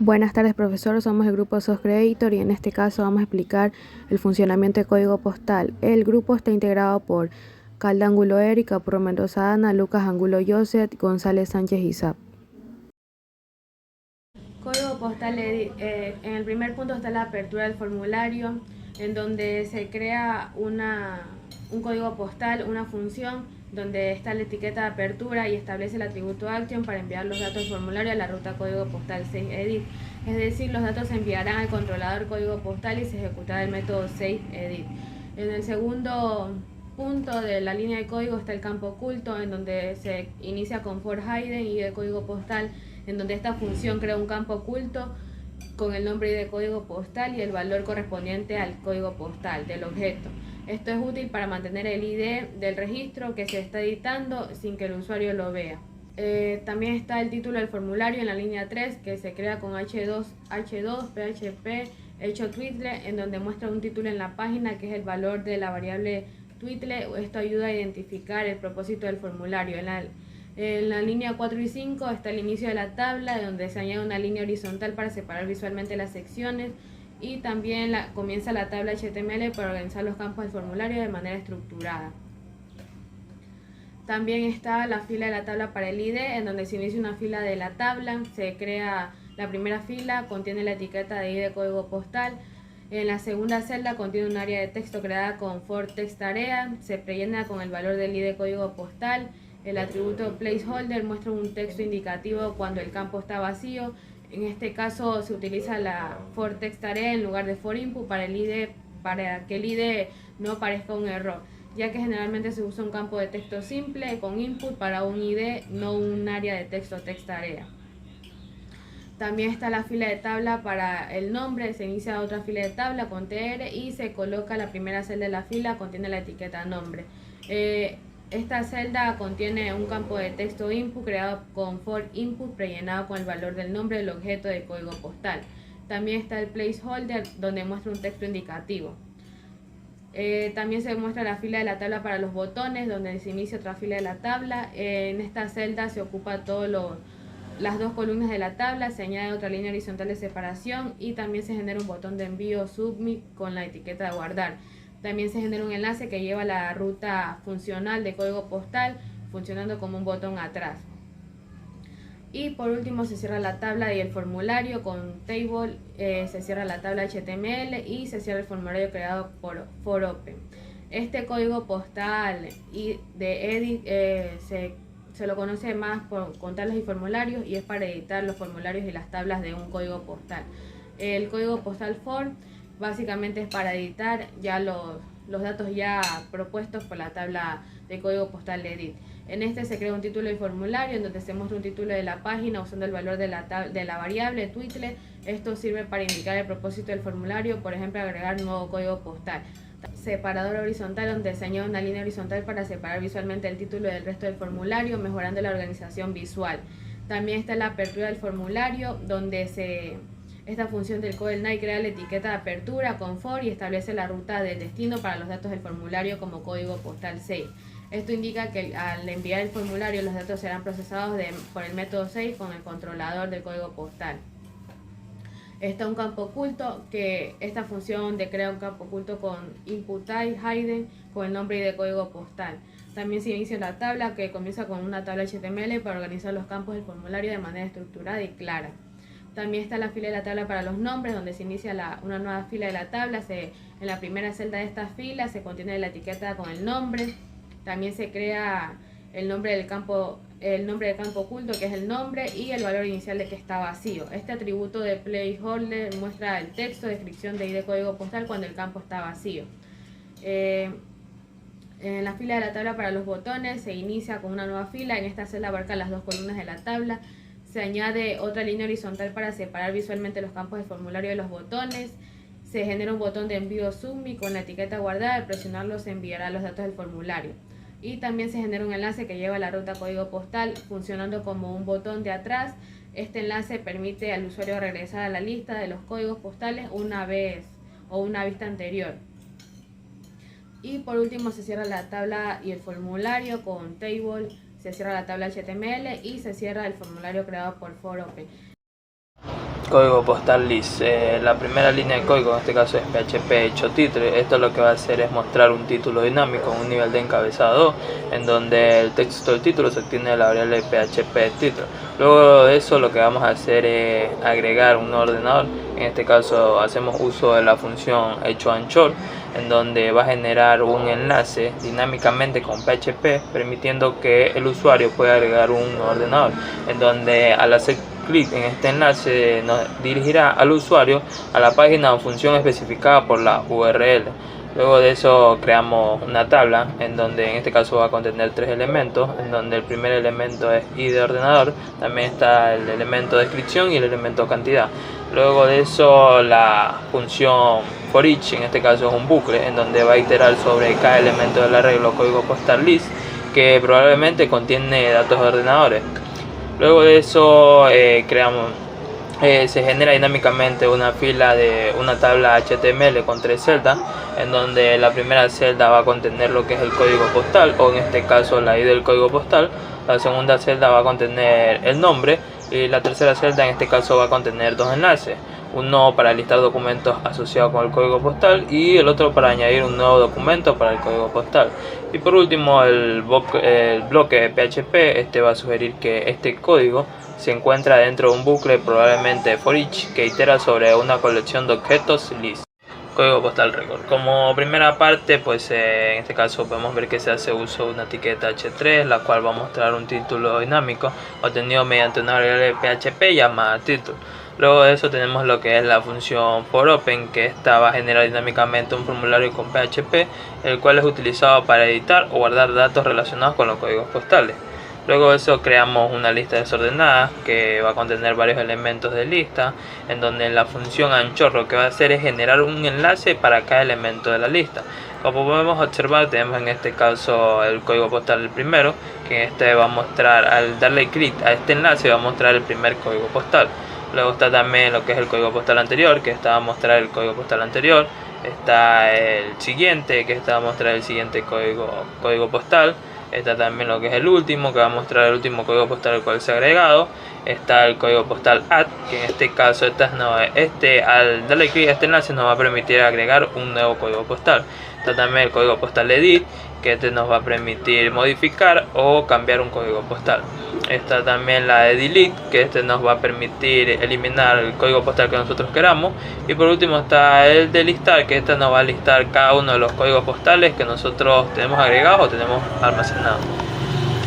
Buenas tardes, profesor. Somos el grupo SOS Creator y en este caso vamos a explicar el funcionamiento de código postal. El grupo está integrado por Calda Angulo Erika, Puro Mendoza Ana, Lucas Angulo Joseph, González Sánchez Isaac. Código postal, en el primer punto está la apertura del formulario, en donde se crea un código postal, una función, donde está la etiqueta de apertura y establece el atributo action para enviar los datos del formulario a la ruta código postal 6 edit. Es decir, los datos se enviarán al controlador código postal y se ejecutará el método 6 edit. En el segundo punto de la línea de código está el campo oculto, en donde se inicia con for hidden y el código postal, en donde esta función crea un campo oculto con el nombre de código postal y el valor correspondiente al código postal del objeto. Esto es útil para mantener el ID del registro que se está editando sin que el usuario lo vea. También está el título del formulario en la línea 3, que se crea con H2, PHP, hecho Twitle, en donde muestra un título en la página que es el valor de la variable Twitle. Esto ayuda a identificar el propósito del formulario. En la línea 4 y 5 está el inicio de la tabla, donde se añade una línea horizontal para separar visualmente las secciones, y también comienza la tabla HTML para organizar los campos del formulario de manera estructurada. También está la fila de la tabla para el ID, en donde se inicia una fila de la tabla, se crea la primera fila, contiene la etiqueta de ID código postal. En la segunda celda contiene un área de texto creada con for text area, se prellena con el valor del ID código postal. El atributo placeholder muestra un texto indicativo cuando el campo está vacío. En este caso se utiliza la for text area en lugar de for input para que el ID no parezca un error, ya que generalmente se usa un campo de texto simple con input para un ID, no un área de texto text area. También está la fila de tabla para el nombre, se inicia otra fila de tabla con tr y se coloca la primera celda de la fila, contiene la etiqueta nombre. Esta celda contiene un campo de texto input creado con for input prellenado con el valor del nombre del objeto de código postal. También está el placeholder, donde muestra un texto indicativo. También se muestra la fila de la tabla para los botones, donde se inicia otra fila de la tabla. En esta celda se ocupa las dos columnas de la tabla, se añade otra línea horizontal de separación y también se genera un botón de envío submit con la etiqueta de guardar. También se genera un enlace que lleva a la ruta funcional de código postal, funcionando como un botón atrás. Y por último se cierra la tabla y el formulario con table, se cierra la tabla HTML y se cierra el formulario creado por foropen. Este código postal y de edit se lo conoce más por contarlos y formularios, y es para editar los formularios y las tablas de un código postal. El código postal form básicamente es para editar ya los datos ya propuestos por la tabla de código postal de edit. En este se crea un título y formulario en donde se muestra un título de la página usando el valor de la variable Twitle. Esto sirve para indicar el propósito del formulario, por ejemplo agregar un nuevo código postal. Separador horizontal, donde se añade una línea horizontal para separar visualmente el título del resto del formulario, mejorando la organización visual. También está la apertura del formulario, donde esta función del code night crea la etiqueta de apertura con for y establece la ruta del destino para los datos del formulario como código postal 6. Esto indica que al enviar el formulario los datos serán procesados por el método 6 con el controlador del código postal. Está un campo oculto, que esta función de crea un campo oculto con input type hidden con el nombre y de código postal. También se inicia la tabla, que comienza con una tabla HTML para organizar los campos del formulario de manera estructurada y clara. También está la fila de la tabla para los nombres, donde se inicia una nueva fila de la tabla. En la primera celda de esta fila se contiene la etiqueta con el nombre. También se crea el nombre del campo oculto, que es el nombre, y el valor inicial de que está vacío. Este atributo de placeholder muestra el texto, descripción de ID código postal cuando el campo está vacío. En la fila de la tabla para los botones se inicia con una nueva fila. En esta celda abarca las dos columnas de la tabla. Se añade otra línea horizontal para separar visualmente los campos del formulario de los botones. Se genera un botón de envío submit con la etiqueta guardada. Al presionarlo se enviará los datos del formulario. Y también se genera un enlace que lleva a la ruta código postal, funcionando como un botón de atrás. Este enlace permite al usuario regresar a la lista de los códigos postales una vez o una vista anterior. Y por último se cierra la tabla y el formulario con table, se cierra la tabla HTML y se cierra el formulario creado por foropen. Código postal list. La primera línea de código, en este caso es PHP hecho title. Esto lo que va a hacer es mostrar un título dinámico en un nivel de encabezado, en donde el texto del título se obtiene de la variable PHP título. Luego de eso lo que vamos a hacer es agregar un ordenador. En este caso hacemos uso de la función hecho anchor, en donde va a generar un enlace dinámicamente con PHP, permitiendo que el usuario pueda agregar un ordenador, en donde al hacer clic en este enlace nos dirigirá al usuario a la página o función especificada por la URL. Luego de eso creamos una tabla en donde en este caso va a contener 3 elementos, en donde el primer elemento es ID de ordenador, también está el elemento descripción y el elemento cantidad. Luego de eso la función for each, en este caso es un bucle en donde va a iterar sobre cada elemento del arreglo código postal list, que probablemente contiene datos de ordenadores. Luego de eso se genera dinámicamente una fila de una tabla HTML con 3 celdas, en donde la primera celda va a contener lo que es el código postal, o en este caso la ID del código postal. La segunda celda va a contener el nombre y la tercera celda en este caso va a contener 2 enlaces, uno para listar documentos asociados con el código postal y el otro para añadir un nuevo documento para el código postal. Y por último el bloque de PHP va a sugerir que este código se encuentra dentro de un bucle, probablemente for each, que itera sobre una colección de objetos list. Código postal record. Como primera parte, pues en este caso podemos ver que se hace uso de una etiqueta h3, la cual va a mostrar un título dinámico obtenido mediante una variable PHP llamada title. Luego de eso tenemos lo que es la función forOpen, que esta va a generar dinámicamente un formulario con PHP, el cual es utilizado para editar o guardar datos relacionados con los códigos postales. Luego de eso creamos una lista desordenada que va a contener varios elementos de lista, en donde la función anchor lo que va a hacer es generar un enlace para cada elemento de la lista. Como podemos observar, tenemos en este caso el código postal el primero, que este va a mostrar, al darle clic a este enlace va a mostrar el primer código postal. Luego está también lo que es el código postal anterior, que está a mostrar el código postal anterior. Está el siguiente, que está a mostrar el siguiente código postal. Está también lo que es el último, que va a mostrar el último código postal al cual se ha agregado. Está el código postal add, que en este caso al darle clic a este enlace nos va a permitir agregar un nuevo código postal. Está también el código postal edit, que nos va a permitir modificar o cambiar un código postal. Está también la de delete, que nos va a permitir eliminar el código postal que nosotros queramos. Y por último está el de listar, que nos va a listar cada uno de los códigos postales que nosotros tenemos agregados o tenemos almacenados.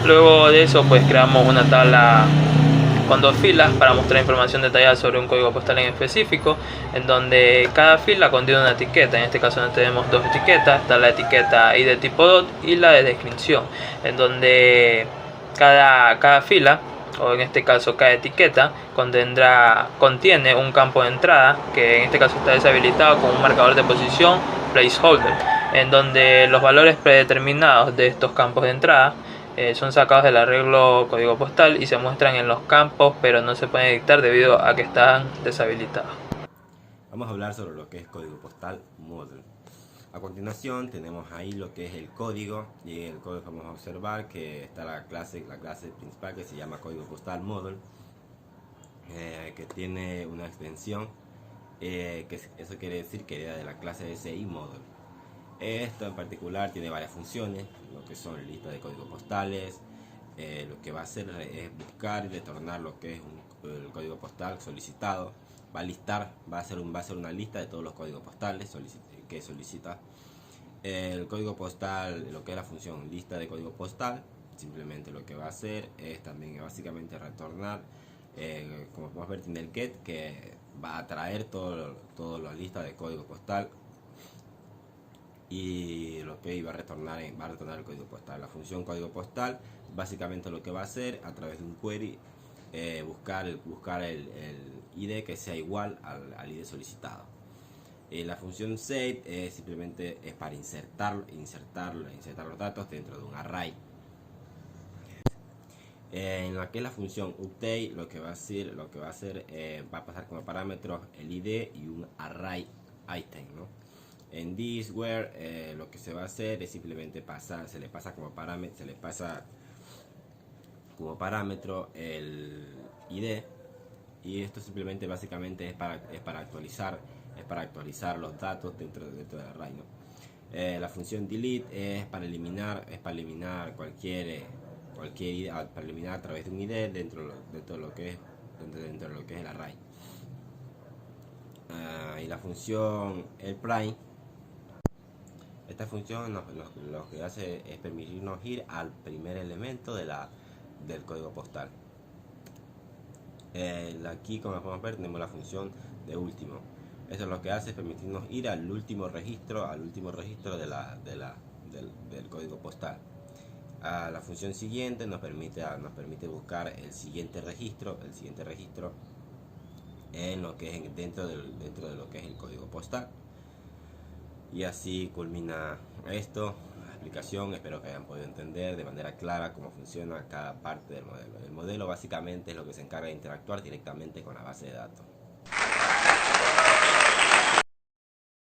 Luego de eso pues creamos una tabla con 2 filas para mostrar información detallada sobre un código postal en específico, en donde cada fila contiene una etiqueta. En este caso tenemos 2 etiquetas, está la etiqueta ID tipo dot y la de descripción, en donde cada fila, o en este caso cada etiqueta, contiene un campo de entrada, que en este caso está deshabilitado con un marcador de posición placeholder, en donde los valores predeterminados de estos campos de entrada son sacados del arreglo código postal y se muestran en los campos, pero no se pueden editar debido a que están deshabilitados. Vamos a hablar sobre lo que es código postal model. A continuación tenemos ahí lo que es el código, y el código vamos a observar que está la clase principal que se llama código postal model, que tiene una extensión, eso quiere decir que era de la clase SI model. Esto en particular tiene varias funciones, lo que son listas de códigos postales. Lo que va a hacer es buscar y retornar lo que es el código postal solicitado. Va a hacer una lista de todos los códigos postales que solicita. El código postal, lo que es la función lista de código postal, simplemente lo que va a hacer es también básicamente retornar, como podemos ver tiene el get, que va a traer todas las listas de código postal, y lo que va a retornar el código postal. La función código postal básicamente lo que va a hacer a través de un query, buscar el ID que sea igual al ID solicitado. La función save simplemente es para insertar los datos dentro de un array. En la que es la función update, lo que va a hacer va a pasar como parámetros el ID y un array item, ¿no? En this where lo que se va a hacer es simplemente se le pasa como parámetro el ID, y esto simplemente básicamente es para actualizar los datos dentro del array, ¿no? La función delete es para eliminar cualquier ID, para eliminar a través de un ID dentro de lo que es el array. Y la función el prime, esta función lo que hace es permitirnos ir al primer elemento del código postal. Aquí, como podemos ver, tenemos la función de último. Eso es lo que hace es permitirnos ir al último registro del código postal. La función siguiente nos permite buscar el siguiente registro en lo que es dentro de lo que es el código postal. Y así culmina esto, la explicación. Espero que hayan podido entender de manera clara cómo funciona cada parte del modelo. El modelo básicamente es lo que se encarga de interactuar directamente con la base de datos.